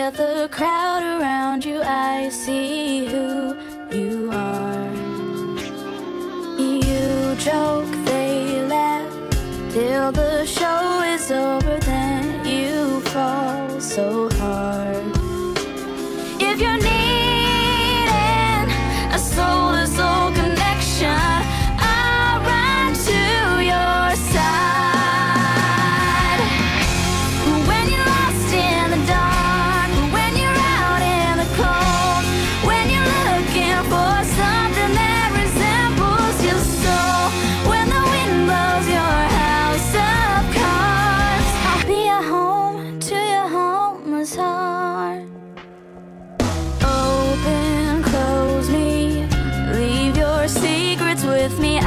at the crowd around you, I see who you are. You joke, they laugh, till the show is over, then you fall so hard. If you're needing a soul-to-soul connection, I'll run to your side. When you're lost in the dark, when you're out in the cold, when you're looking for something that resembles your soul, when the wind blows your house of cards, I'll be a home to your homeless heart. Open, close me, leave your secrets with me.